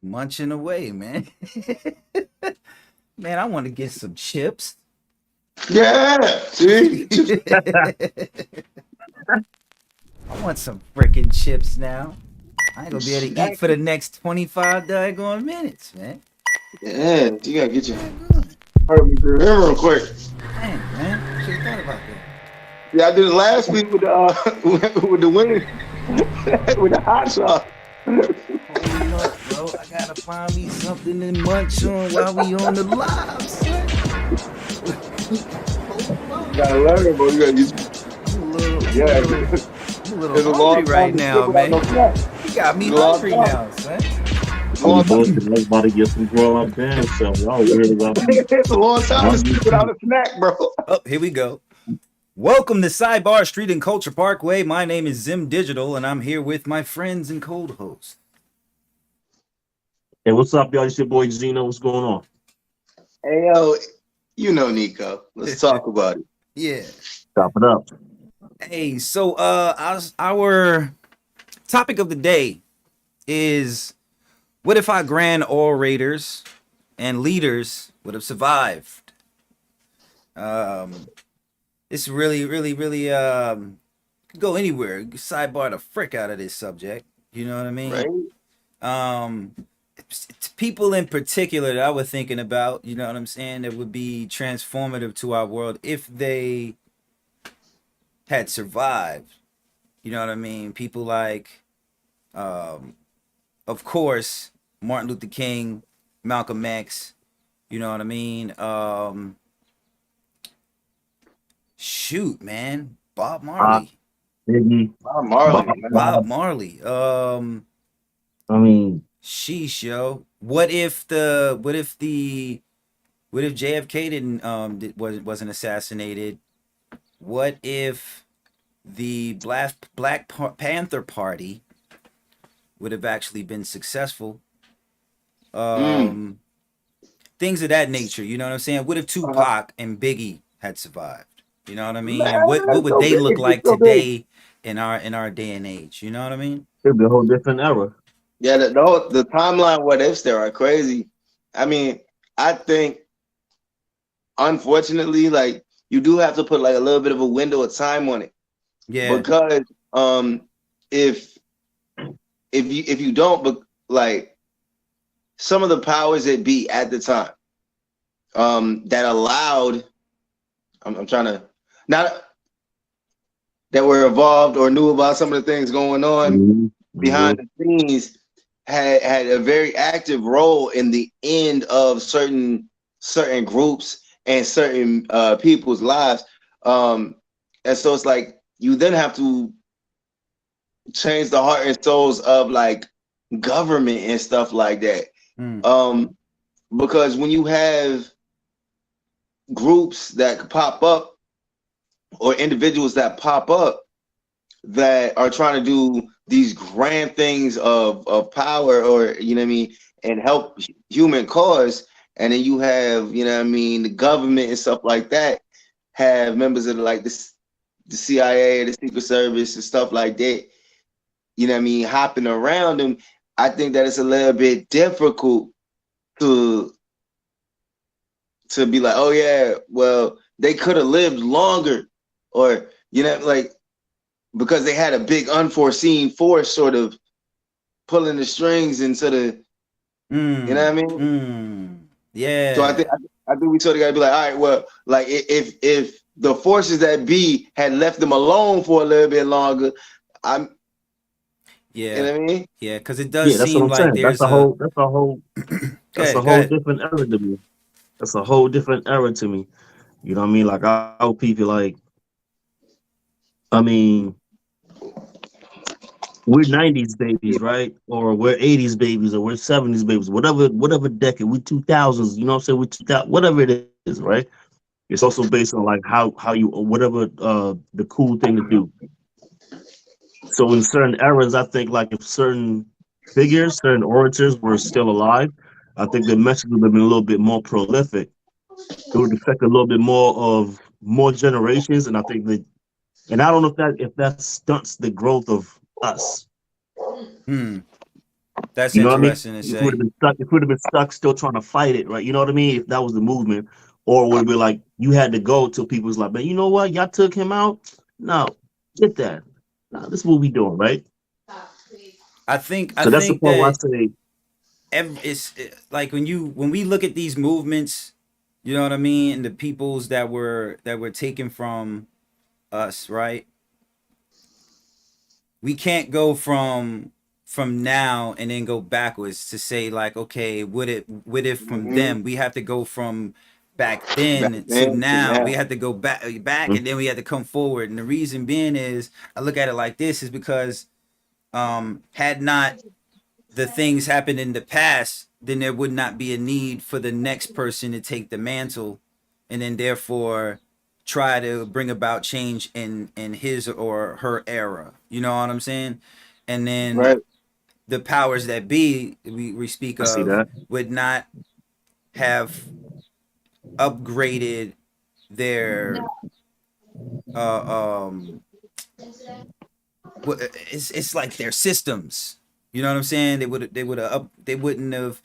Munching away, man. Man, I want to get some chips. Yeah, see? I want some freaking chips now. I ain't gonna be able to eat Snack. for the next 25 daggone minutes, man. Yeah, you gotta get your Damn good. heart me through here real quick. Dang, man. Should have thought about that. Yeah, I did it last week with the with the wings, with the hot sauce. Hold up, bro. I gotta find me something to munch on while we on the live, son. Hold Gotta up. learn, bro. You gotta get, I'm a little, I'm a yeah. little, I'm a little It's a hungry long right time to sit now, without man. no snack. You got me It's a long hungry time. now, son. It's a I was long both time. and I was about to get some grow up damn self. Y'all weird about me. It's a long time to I'm sit just without a snack, bro. Oh, here we go. Welcome to Sidebar Street and Culture Parkway. My name is Zim Digital, and I'm here with my friends and co-hosts. Hey, what's up, y'all? It's your boy Gino. What's going on? Hey yo, you know Nico. Let's talk about it. Yeah. Chop it up. Hey, so our topic of the day is what if our grand orators and leaders would have survived? Um, it's really could go anywhere. Sidebar the frick out of this subject. You know what I Right? mean? Um, people in particular that I was thinking about. You know what I'm saying? That would be transformative to our world if they had survived. You know what I mean? People like, um, of course, Martin Luther King, Malcolm X. You know what I mean? Shoot, man, Bob Pop, Marley. Biggie, Marley, Bob, man. Bob Bob. Marley. I mean, Sheesh, yo. What if JFK didn't wasn't assassinated? What if the Panther Party would have actually been successful? Mm. Um, Things of that nature. You know what I'm saying? What if Uh, Tupac and Biggie had survived? You know what I mean? And man, what that's would so they big. look It's like so big. today in our day and age? You know what I mean? it'd be a whole different era. Yeah, the timeline what ifs there are crazy. I mean, I think unfortunately, like you do have to put like a little bit of a window of time on it Yeah. because um if if you don't but like some of the powers that be at the time that allowed I'm trying to not that were involved or knew about some of the things going on Mm-hmm. behind Mm-hmm. the scenes had a very active role in the end of certain groups and certain people's lives. Um, and so it's like you then have to change the heart and souls of like government and stuff like that. Mm. Um, because when you have groups that pop up or individuals that pop up that are trying to do these grand things of power or you know what I mean and help human cause and then you have you know what I mean the government and stuff like that have members of like this the CIA the Secret Service and stuff like that you know what I mean hopping around them. I think that it's a little bit difficult to be like oh yeah well they could have lived longer or you know like because they had a big unforeseen force sort of pulling the strings into the, you know what Mm. I mean? Mm. So Yeah. I think we sort of got to be like, all right, well, like if the forces that be had left them alone for a little bit longer, I'm, you Yeah. know what I mean? Yeah. Because it does Yeah, that's what seem I'm like saying. there's a. Go That's a ahead. Go whole ahead. different era to me. That's a whole different era to me. You know what I mean? Like I would people like, I mean, we're '90s babies, right? Or we're '80s babies, or we're '70s babies, whatever decade. We 2000s. You know what I'm saying? We 2000, whatever it is, right? It's also based on like how you whatever the cool thing to do. So in certain eras, I think like if certain figures, certain orators were still alive, I think the message would have been a little bit more prolific. It would affect a little bit more generations, and I think that, and I don't know if that stunts the growth of us. Hmm. That's You know what I mean? interesting to If we would say. have been stuck, if we would have been stuck still trying to fight it, right? You know what I mean? If that was the movement, or would it be like you had to go till people was like, man, you know what? Y'all took him out. No, get that. No, this is what we doing, right? I So that's the think part where I that say, like when we look at these movements, you know what I mean, and the peoples that were taken from us, right? We can't go from now and then go backwards to say like, okay, would it from Hmm. them? We have to go from back Back then to then to now. We now. had to go back, mm, and then we had to come forward. And the reason being is, I look at it like this, is because had not the things happened in the past, then there would not be a need for the next person to take the mantle, and then therefore try to bring about change in his or her era. You know what I'm saying? And then Right. the powers that be we speak I see of that. would not have upgraded their uh um it's like their systems. You know what I'm saying? They wouldn't have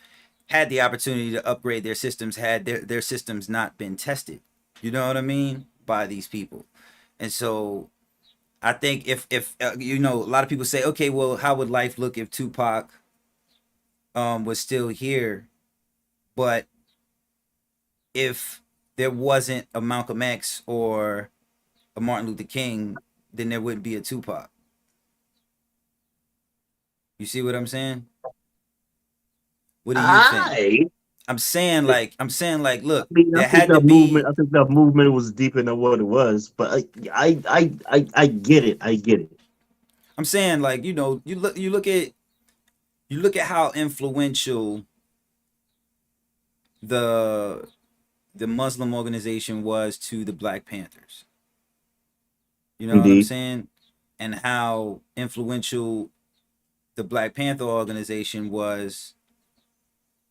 had the opportunity to upgrade their systems had their systems not been tested. You know what I mean? By these people. And so I think if you know, a lot of people say, okay, well, how would life look if Tupac was still here? But if there wasn't a Malcolm X or a Martin Luther King, then there wouldn't be a Tupac. You see what I'm saying? What do you think? I, I'm saying like, look, mean, there had to be. I think that movement was deeper than what it was. But I get it. I get it. I'm saying like, you know, you look at how influential the Muslim organization was to the Black Panthers. You know what I'm Indeed. saying? And how influential the Black Panther organization was,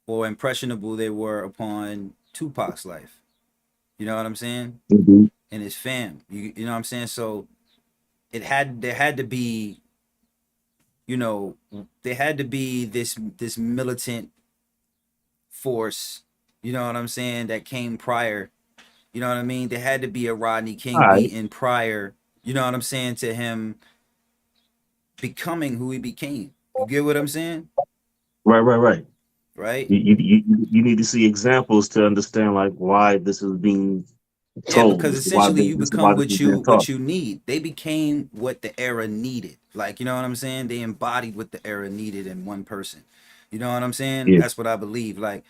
or impressionable they were upon Tupac's life. You know what I'm saying? Indeed. And his fam. You know what I'm saying? So there had to be, you know, there had to be this militant force, you know what I'm saying, that came prior. You know what I mean? There had to be a Rodney All King right. beaten prior, you know what I'm saying, to him becoming who he became. You get what I'm saying? Right. Right? You need to see examples to understand like why this is being Yeah, told. because This is why essentially you this is why become this is being what taught. you need. They became what the era needed. Like, you know what I'm saying? They embodied what the era needed in one person. You know what I'm saying? Yeah. That's what I believe. Like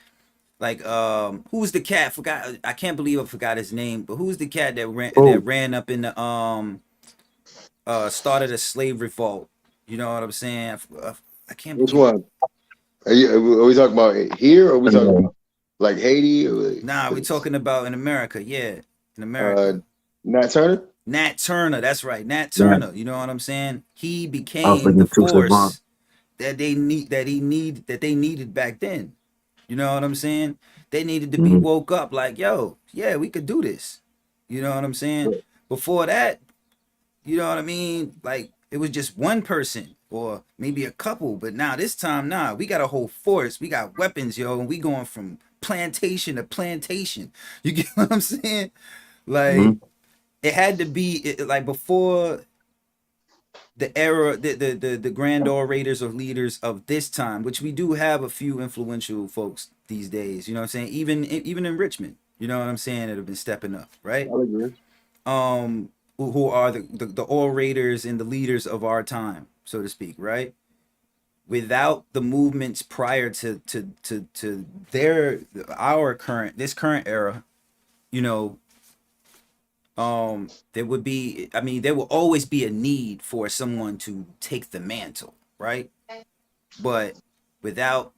who's the cat? Forgot, I can't believe I forgot his name, but who's the cat that Oh, ran up in the started a slave revolt? You know what I'm saying? I can't Which believe it. one? Are we talking about here, or are we talking uh, about like Haiti, or Nah, we because talking about in America. Yeah, in uh, America. Nat Turner? Nat Turner, that's right. Nat yeah, Turner, you know what I'm saying? He I was became the thinking True Savant. force that they needed back then. You know what I'm saying? They needed to be Mm-hmm. woke up like, yo, yeah, we could do this. You know what I'm saying? Before that, you know what I mean? Like it was just one person or maybe a couple, but now this time, nah, we got a whole force. We got weapons, yo, and we going from plantation to plantation. You get what I'm saying? Like Mm-hmm. it had to be like before the era, the grand orators or leaders of this time, which we do have a few influential folks these days. You know what I'm saying? Even in Richmond, you know what I'm saying, that have been stepping up, right? I agree. Who are the orators and the leaders of our time, so to speak, right? Without the movements prior to their our current this current era, you know, there would be, I mean, there will always be a need for someone to take the mantle, right? But without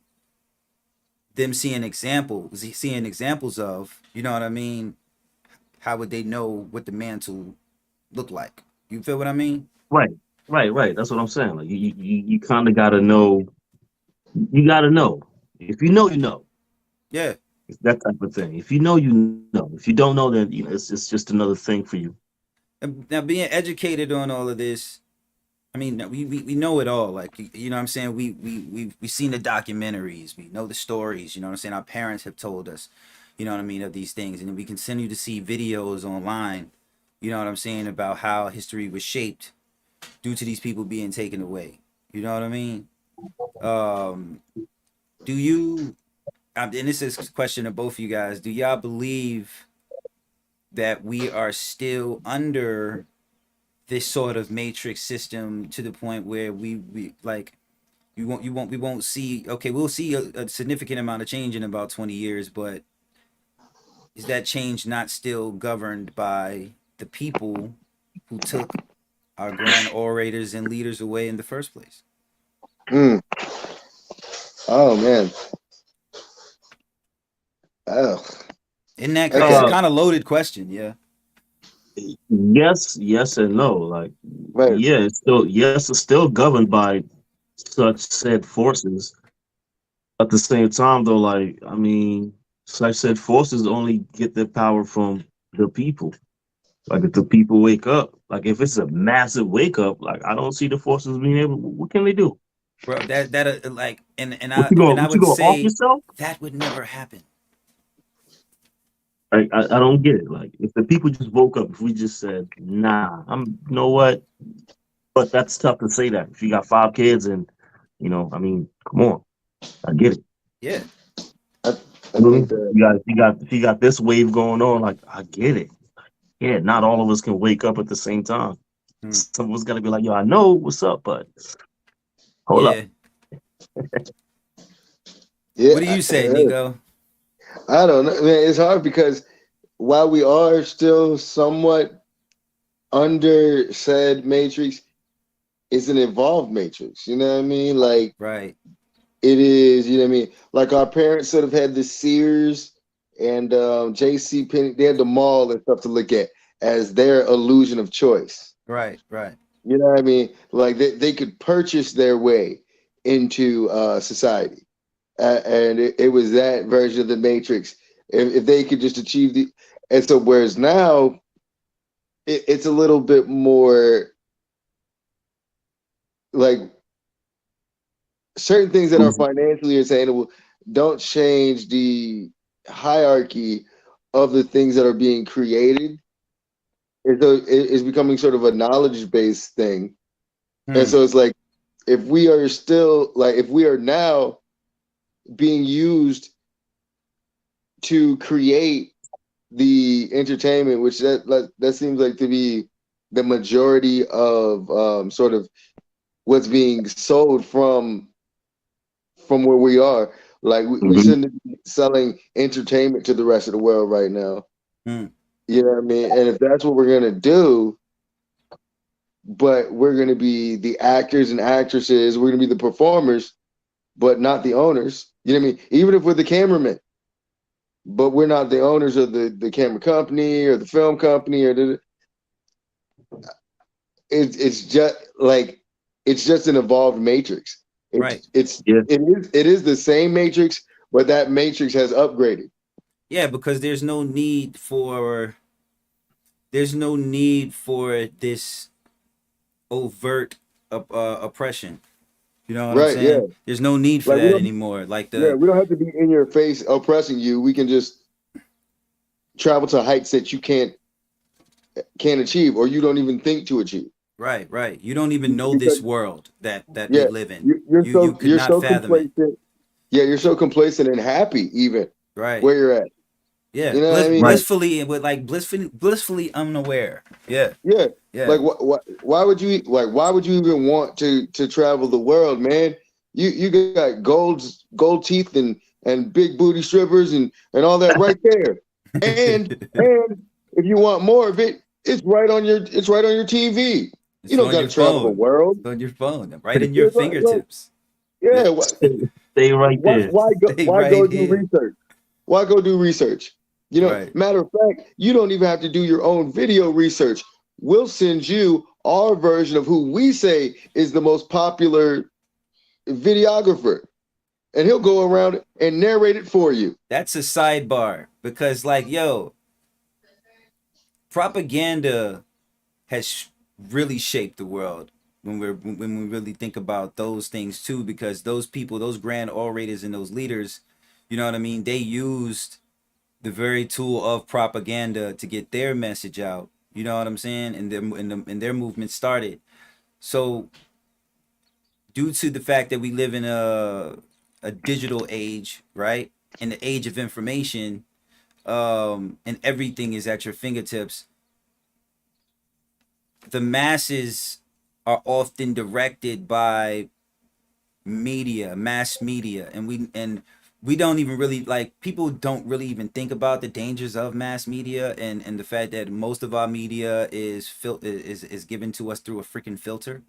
them seeing examples of, you know what I mean, how would they know what the mantle looked like? You feel what I mean? Right, right. That's what I'm saying. Like you kind of gotta know. You gotta know. If you know, you know. Yeah. It's that type of thing. If you know, you know. If you don't know, then it's just another thing for you. And now being educated on all of this, I mean, we know it all. Like, you know what I'm saying? We've seen the documentaries. We know the stories. You know what I'm saying? Our parents have told us, you know what I mean, of these things. And we continue to see videos online, you know what I'm saying, about how history was shaped due to these people being taken away. You know what I mean? Um, do you, and this is a question to both of you guys, do y'all believe that we are still under this sort of matrix system to the point where we like we won't see, okay, we'll see a significant amount of change in about 20 years, but is that change not still governed by the people who took our grand orators and leaders away in the first place? Mm. Oh man. Oh. Isn't that it's a Okay. Uh, kind of loaded question? Yeah. yes and no. Like, Right. yeah, it's still governed by such said forces. At the same time, though, like, I mean, such said forces only get their power from the people. Like, if the people wake up, like, if it's a massive wake up, like, I don't see the forces being able. What can they do? Bro, that like, What you go? and I What you would go off say yourself? that would never happen. Like, I don't get it. Like, if the people just woke up, if we just said, nah, you know what? But that's tough to say that if you got 5 kids and, I mean, come on, I get it. Yeah. I, I You know what I think mean? that. If you got this wave going on, like, I get it. Yeah, not all of us can wake up at the same time. Hmm. Some of us got to be like, yo, I know what's up, but hold up. Yeah. Yeah. What do you say, Nico? I don't know, man. It's hard because while we are still somewhat under said matrix, it's an evolved matrix. You know what I mean? Like Right. it is. You know what I mean? Like our parents sort of had the Sears and J.C. Penney. They had the mall and stuff to look at as their illusion of choice. Right. Right. You know what I mean? Like they could purchase their way into society. And it was that version of the Matrix. If they could just achieve the, and so whereas now it's a little bit more like certain things that are financially attainable don't change the hierarchy of the things that are being created. It's becoming sort of a knowledge based thing, and Hmm. so it's like if we are still like if we are now being used to create the entertainment, which that seems like to be the majority of sort of what's being sold from where we are. Like we Mhm. shouldn't be selling entertainment to the rest of the world right now. Hmm. You know what I mean? And if that's what we're gonna do, but we're gonna be the actors and actresses, we're gonna be the performers, but not the owners. You know what I mean? Even if we're the cameramen, but we're not the owners of the camera company or the film company or it's just like it's just an evolved matrix. Right. Yeah. It is the same matrix, but that matrix has upgraded. Yeah, because there's no need for this overt oppression. You know what I'm Right, yeah. saying? There's no need for Like that anymore. Like yeah, we don't have to be in your face oppressing you. We can just travel to heights that you can't achieve or you don't even think to achieve. right, right. You don't even know Because this world that we yeah, live in. You could you're not so fathom it. complacent. Yeah, you're so complacent and happy even Right. where you're at. Yeah. You know what I mean? Right. Blissfully with like blissfully unaware. Yeah. Yeah. Yeah. Like why would you even want to travel the world, man? You got gold teeth and big booty strippers and all that right there. And if you want more of it, it's right on your TV. You It's don't on got your to travel the phone. world. It's on your phone. Right in your Yeah, right. fingertips. Yeah. Yeah, Stay right there. Stay why right go do here. research? Why go do research? You know, Right. matter of fact, you don't even have to do your own video research. We'll send you our version of who we say is the most popular videographer, and he'll go around and narrate it for you. That's a sidebar because like yo, propaganda has really shaped the world. when we really think about those things too, because those people, those grand orators and those leaders, you know what I mean, they used the very tool of propaganda to get their message out. You know what I'm saying? And their movement started. So due to the fact that we live in a digital age, right? In the age of information, and everything is at your fingertips, the masses are often directed by media, mass media, and we don't even really like people don't really even think about the dangers of mass media and the fact that most of our media is given to us through a freaking filter.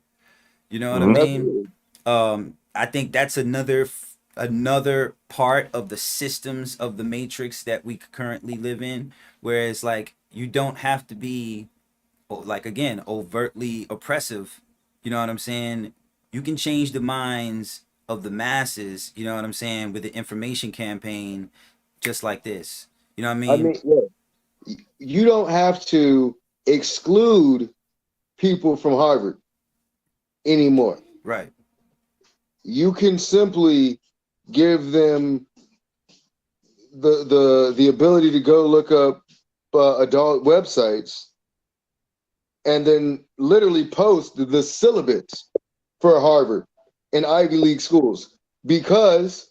You know what I Mhm. mean? Absolutely. I think that's another part of the systems of the matrix that we currently live in. Whereas, like, you don't have to be, like, again, overtly oppressive. You know what I'm saying? You can change the minds of the masses. You know what I'm saying, with the information campaign, just like this. You know what I I mean? mean, yeah, you don't have to exclude people from Harvard anymore. Right. You can simply give them the ability to go look up adult websites and then literally post the syllabus for Harvard and Ivy League schools, because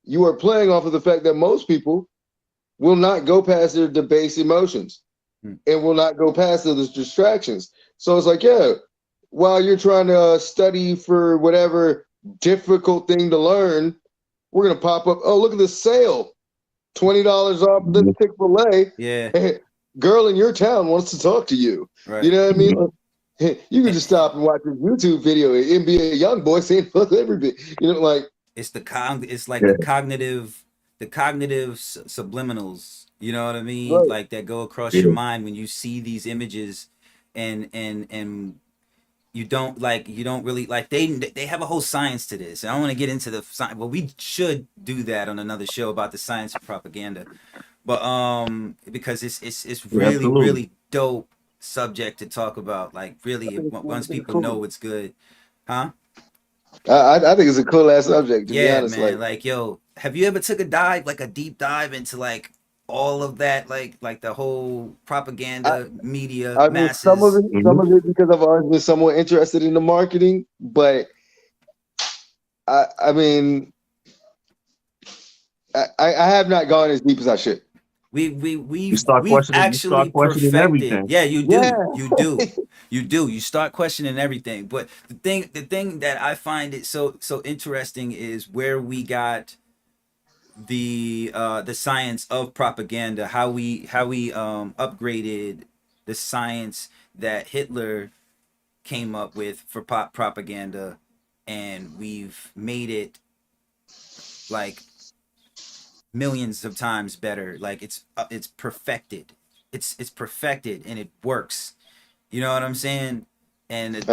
you are playing off of the fact that most people will not go past their debased emotions Hmm. and will not go past those distractions. So it's like, yeah, while you're trying to study for whatever difficult thing to learn, we're gonna pop up. Oh, look at this sale, $20 off this Mhm. Yeah. Chick-fil-A. Girl in your town wants to talk to you. You Right. know what I mean? Mhm. You can And just stop and watch this YouTube video. NBA young boy saying fuck everything. You know, like it's like Yeah. the cognitive subliminals, you know what I mean, right. like that go across your Yeah. mind when you see these images, and you don't really like, they have a whole science to this. I don't want to get into the science, well, we should do that on another show about the science of propaganda, but because it's Yeah, really absolutely. really dope subject to talk about, like, I really, think once it's people cool. know it's good. Huh? I think it's a cool ass subject, to be Yeah, honest. Like, man. Like, yo, have you ever took a dive, like a deep dive into, like, all of that, like the whole I, propaganda media I mean, masses? some Mhm. of it because I've always been somewhat interested in the marketing, but I mean, I have not gone as deep as I should. We've You start actually questioning perfected. everything. Yeah, you do. Yeah. You start questioning everything. But the thing that I find it so interesting is where we got the science of propaganda, how we upgraded the science that Hitler came up with for propaganda, and we've made it, like, millions of times better. Like, it's perfected. It's perfected, and it works. You know what I'm saying? And when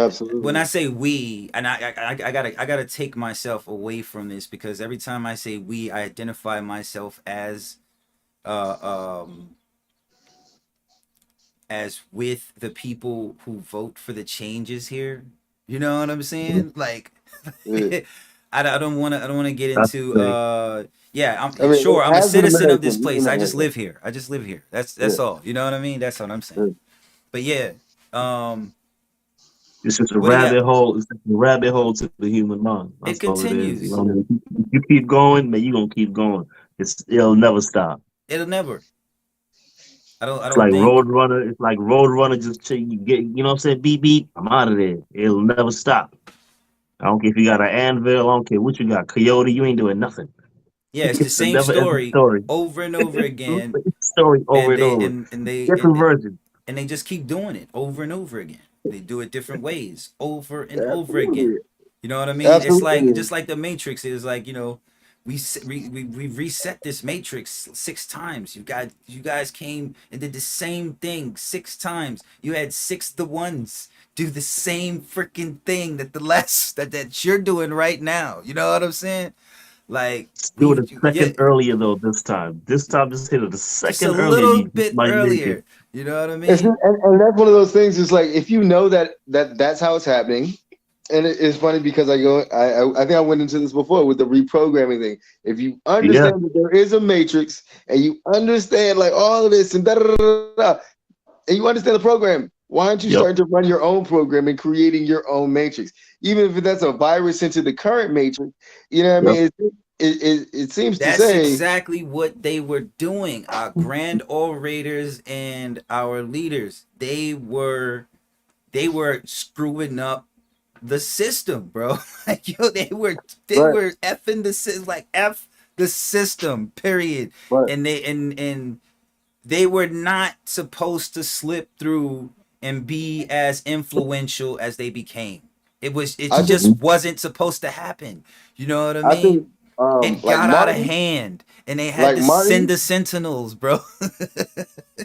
I Absolutely. say we, and I gotta take myself away from this, because every time I say we, I identify myself uh, um, as with the people who vote for the changes here. You know what I'm Mhm. saying? Like, Yeah. I don't want to get That's into, the thing. yeah, I mean, sure, I'm a as an citizen of this American, place. I just live here. I just live here. That's yeah, all. You know what I mean? That's what I'm saying. yeah. But yeah, um It's just a what do you rabbit hole. It's just a rabbit hole to the human mind. it That's all it is. You know continues. what I mean? If you keep going, man, you gonna keep going. It'll never stop. It'll never. I It's don't like think. Road Runner. It's like Road Runner. Just till you get, you know what I'm saying? Beep beep. I'm out of there. It'll never stop. I don't care if you got an anvil. I don't care what you got. Coyote, you ain't doing nothing. Yeah, it's the It's a same never ending story story. over and over again, Story over and and they over. and they Different and, versions. and they just keep doing it over and over again. They do it different ways over and over again. Absolutely. You know what I mean? It's like, Absolutely. just like the Matrix is, like, we reset this Matrix 6 times. You guys came and did the same thing 6 times. You had six the ones do the same freaking thing that the last that you're doing right now. You know what I'm saying? Like, Do it we've a yeah, second earlier though. This time. This time, just hit it a just a second earlier. little You bit might make it. earlier. You know what I It's, mean? and that's one of those things. Is like if you know that that's how it's happening, And it's funny because I think I went into this before with the reprogramming thing. If you Yeah. understand that there is a matrix and you understand like all of this and da da da da, da, and you understand the program, why aren't you Yep. starting to run your own program and creating your own matrix? Even if that's a virus into the current matrix, you know what I Yep. mean? It seems to That's say, exactly what they were doing. Our grand orators and our leaders, they were screwing up the system, bro. Like yo, they right, were effing the system, like f the system. Period. right. And they were not supposed to slip through and be as influential as they became. It I think just Mhm. wasn't supposed to happen. You know what I I think mean? It like got out of hand, and they had to send Martin, the Sentinels, bro.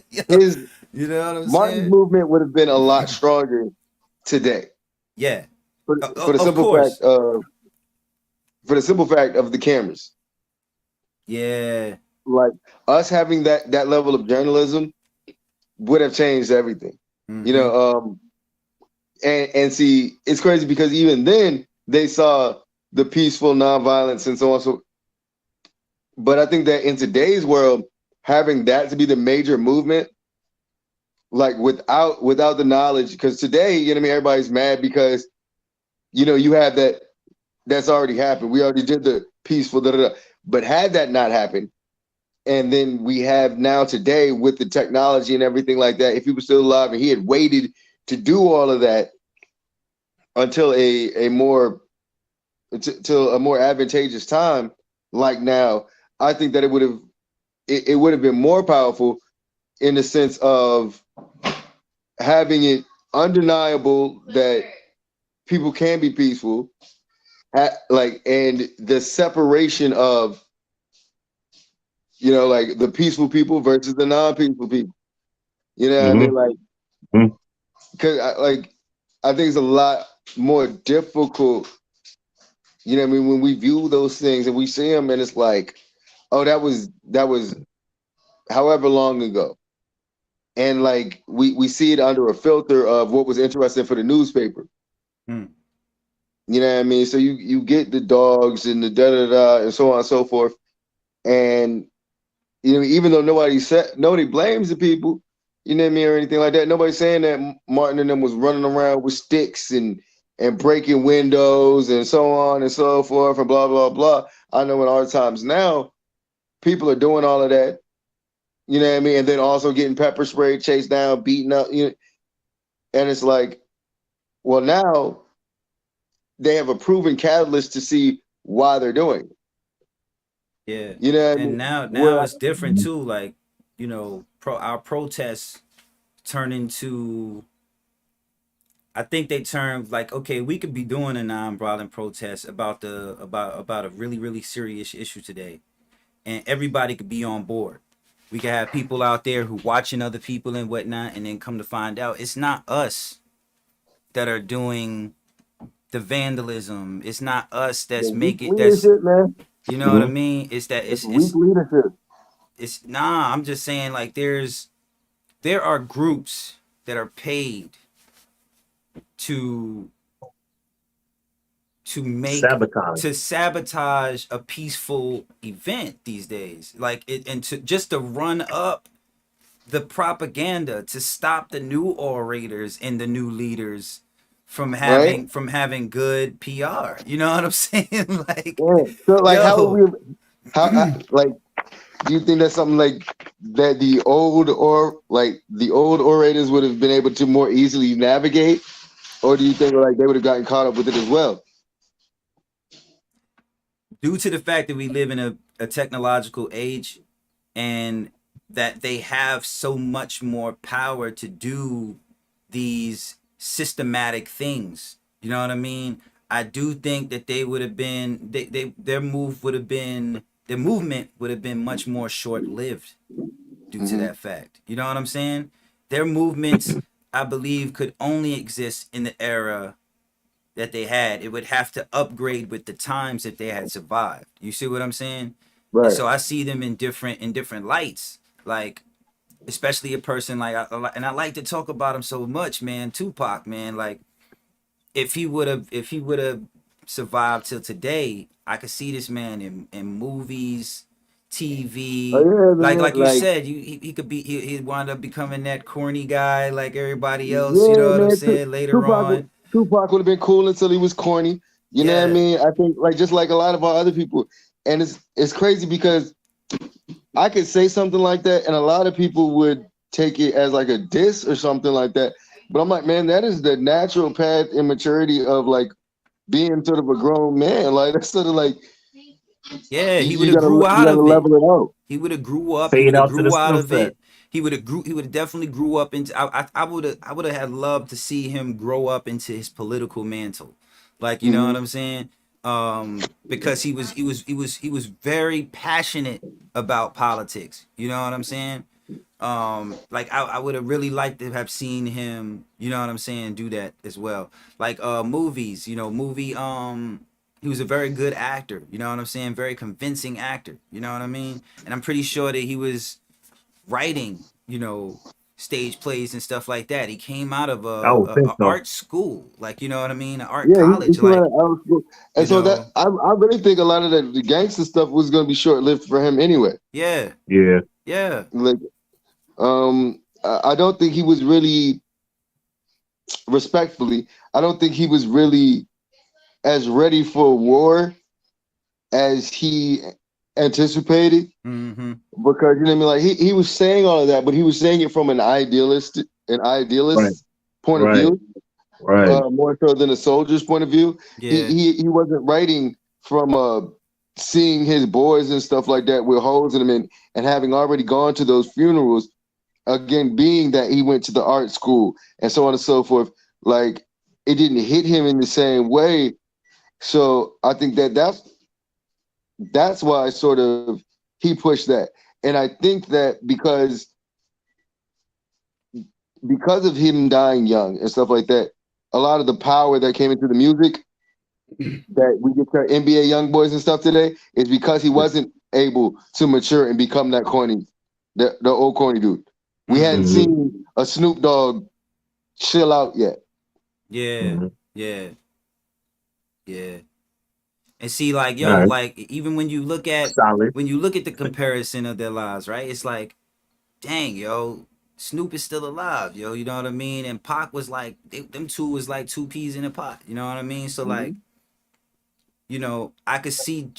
Yo, his you know what I'm Martin's saying? movement would have been a lot stronger today Yeah, for, for the of simple fact course. of the cameras. Yeah. Like us having that level of journalism would have changed everything. You Mm-hmm. know, and see, it's crazy because even then they saw the peaceful nonviolence and so on. So, but I think that in today's world, having that to be the major movement, like without the knowledge, because today, you know what I mean, everybody's mad because you have that's already happened. We already did the peaceful, da, da, da. But had that not happened, and then we have now today with the technology and everything like that, if he was still alive and he had waited to do all of that until a more till a more advantageous time, like now, I think that it would have been more powerful in the sense of having it undeniable that people can be peaceful, like, and the separation of like the peaceful people versus the non-peaceful people. You know what I mean? Mhm. Like, Mhm. because I think it's a lot more difficult. You know what I mean? When we view those things and we see them, and it's like, oh, that was however long ago, and like we see it under a filter of what was interesting for the newspaper. Mm. You know what I mean? So you get the dogs and the da da da and so on and so forth, and even though nobody blames the people, you know what I mean, or anything like that. Nobody's saying that Martin and them was running around with sticks and breaking windows and so on and so forth and blah blah blah. I know in our times now, people are doing all of that. You know what I mean, and then also getting pepper sprayed, chased down, beaten up. And it's like, well, now they have a proven catalyst to see why they're doing it. Yeah. You know what I And mean? now Where it's different too. Like, our protests turn into, I think they termed like, okay, we could be doing a non-violent protest about a really, really serious issue today, and everybody could be on board. We could have people out there who watching other people and whatnot, and then come to find out it's not us that are doing the vandalism. It's not us the that's weak making that's leadership, man, you know what I Mhm. mean. It's that it's weak leadership. it's nah. I'm just saying like there are groups that are paid to to make Sabotage. to sabotage a peaceful event these days, like it, and to just to run up the propaganda to stop the new orators and the new leaders Right? from having good PR. You know what I'm saying? Like, Yeah. So like how would yo, we like do you think that's something like that the old orators would have been able to more easily navigate? Or do you think like they would have gotten caught up with it as well? due to the fact that we live in a technological age, and that they have so much more power to do these systematic things. You know what I mean? I do think that they would have been their movement would have been much more short lived due to Hmm. that fact. You know what I'm saying? Their movements, I believe, could only exist in the era that they had. It would have to upgrade with the times that they had survived. You see what I'm saying? And Right. so I see them in different lights. Like, especially a person like and I like to talk about him so much, man. Tupac, man. Like, if he would have survived till today, I could see this man in movies, Oh TV. yeah, man. Like you Like, said, he could be he'd wind up becoming that corny guy like everybody else. You know yeah, what I'm man. saying? Later Tupac, on, Tupac would have been cool until he was corny. You know what I yeah, mean? I think like just like a lot of our other people, and it's crazy because I could say something like that, and a lot of people would take it as like a diss or something like that. But I'm like, man, that is the natural path and maturity of like being sort of a grown man. Like that's sort of like yeah. He would you have gotta grew you out gotta of it. level it out. He would have grew up. He would Fade have out to the grew out of sunset. it. He would have definitely grew up into. I would have had loved to see him grow up into his political mantle, like you know what Mhm. I'm saying. Because he was very passionate about politics. You know what I'm saying. Like I would have really liked to have seen him. You know what I'm saying. Do that as well. Like movies. You know, movie. He was a very good actor. You know what I'm saying. Very convincing actor. You know what I mean. And I'm pretty sure that he was writing, you know, stage plays and stuff like that. He came out of I would think a so. art school, like you know what I mean, an art Yeah, he college, came out like of our school. you And so that know, I really think a lot of the gangster stuff was gonna be short lived for him anyway. yeah, Yeah. yeah, Like I don't think he was really respectfully, I don't think he was really as ready for war as he anticipated. mm-hmm, Because you know what I mean, like he was saying all of that, but he was saying it from an Right. idealist point of Right. view, Right. more so than a soldier's point of view. yeah, He wasn't writing from seeing his boys and stuff like that with holes in them and having already gone to those funerals. Again, being that he went to the art school and so on and so forth, like it didn't hit him in the same way. So I think that's why sort of he pushed that. And I think that because of him dying young and stuff like that, a lot of the power that came into the music that we get to NBA young boys and stuff today is because he wasn't able to mature and become that corny, the old corny dude. We hadn't mm-hmm, Mm-hmm. seen a Snoop Dogg chill out yet. yeah, Mm-hmm. yeah, yeah. And see, like All yo, right. like even Solid. when you look at the comparison of their lives, right? It's like, dang, yo, Snoop is still alive, yo. You know what I mean? And Pac was like, them two was like two peas in a pot. You know what I mean? So like, Mhm. you know, I could see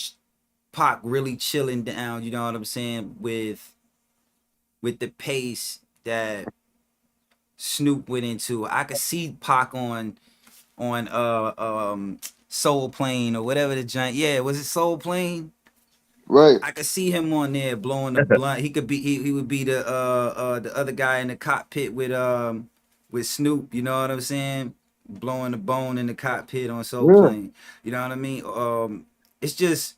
Pac really chilling down. You know what I'm saying? With the pace that Snoop went into, I could see Pac on Soul Plane or whatever the giant. Yeah, was it Soul Plane? Right. I could see him on there blowing the blunt. He would be the other guy in the cockpit with Snoop. You know what I'm saying? Blowing the bone in the cockpit on Soul Yeah. Plane. You know what I mean? It's just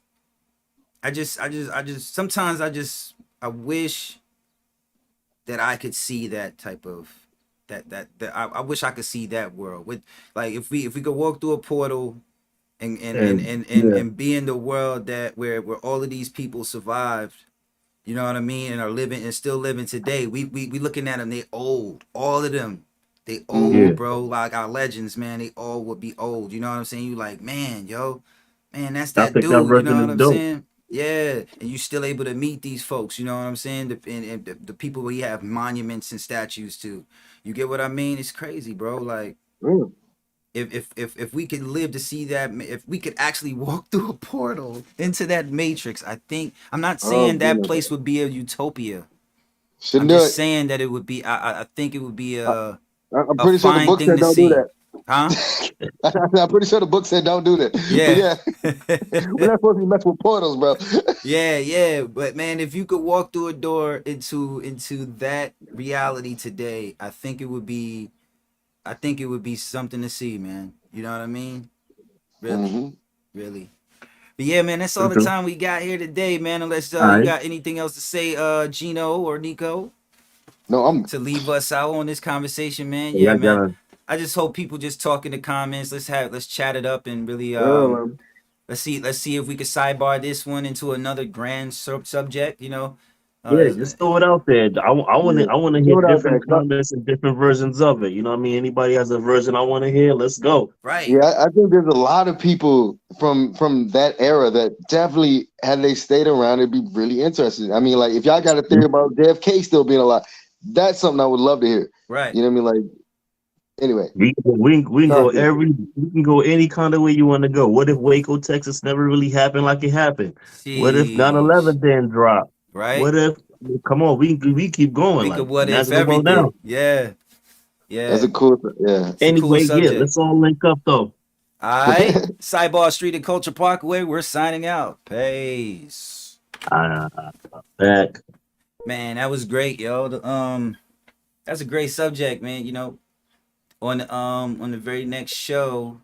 I just sometimes I wish that I could see that type of that I wish I could see that world with like if we could walk through a portal And yeah, and be in the world that where all of these people survived, you know what I mean, and are living and still living today. We looking at them, they old, all of them, they yeah. old, bro. Like our legends, man, they all would be old. You know what I'm saying? You like, man, yo, man, that's I that think that dude. You version know what is I'm dope. saying? Yeah, and you still able to meet these folks. You know what I'm saying? And the people we have monuments and statues to. You get what I mean? It's crazy, bro. Like Yeah. if we could live to see that, if we could actually walk through a portal into that matrix, I think I'm not Oh saying that man. place would be a utopia. I'm Shouldn't do just it. saying that it would be. I think it would be I, I'm a pretty sure the fine book thing said to don't do see, that. huh? I'm pretty sure the book said don't do that. But Yeah. yeah, we're not supposed to be messing with portals, bro. Yeah, yeah, but man, if you could walk through a door into that reality today, I think it would be something to see, man. You know what I mean? Really, Hmm. really. But yeah, man, that's all the Okay. time we got here today, man. Unless All you right. got anything else to say, Gino or Nico, No, I'm. to leave us out on this conversation, man. Yeah, Yeah, I man. gotta. I just hope people just talk in the comments. Let's chat it up and really Man. let's see if we could sidebar this one into another grand subject. You know, Oh, Yeah, that's just good. throw it out there. Yeah. I want to hear Throw it out there. different comments and different versions of it. You know what I mean? Anybody has a version I want to hear? Let's go. Right. Yeah, I think there's a lot of people from that era that definitely, had they stayed around, it'd be really interesting. I mean, like if y'all got a theory about JFK still being alive, that's something I would love to hear. Right. You know what I mean? Like, anyway, We can go topic. we can go any kind of way you want to go. What if Waco, Texas never really happened like it happened? What if Sheesh. 9/11 didn't drop? Right. What if come on, we keep going We like could what that's if the world everything. now. Yeah. That's Yeah. a cool. Yeah. It's a cool Anyway, yeah, subject. let's all link up though. All right. Sidebar Street and Culture Parkway. We're signing out. Peace. Uh, back. Man, that was great, yo. That's a great subject, man. You know, on the very next show,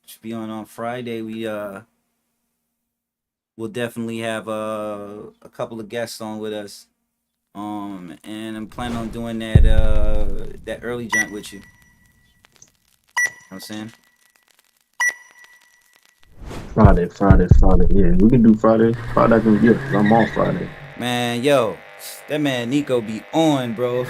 which will be on Friday, we'll definitely have a couple of guests on with us. And I'm planning on doing that early jump with you. You know what I'm saying? Friday. Yeah, we can do Friday. Friday, I can, yeah, 'cause I'm off Friday. Man, yo, that man Nico be on, bro.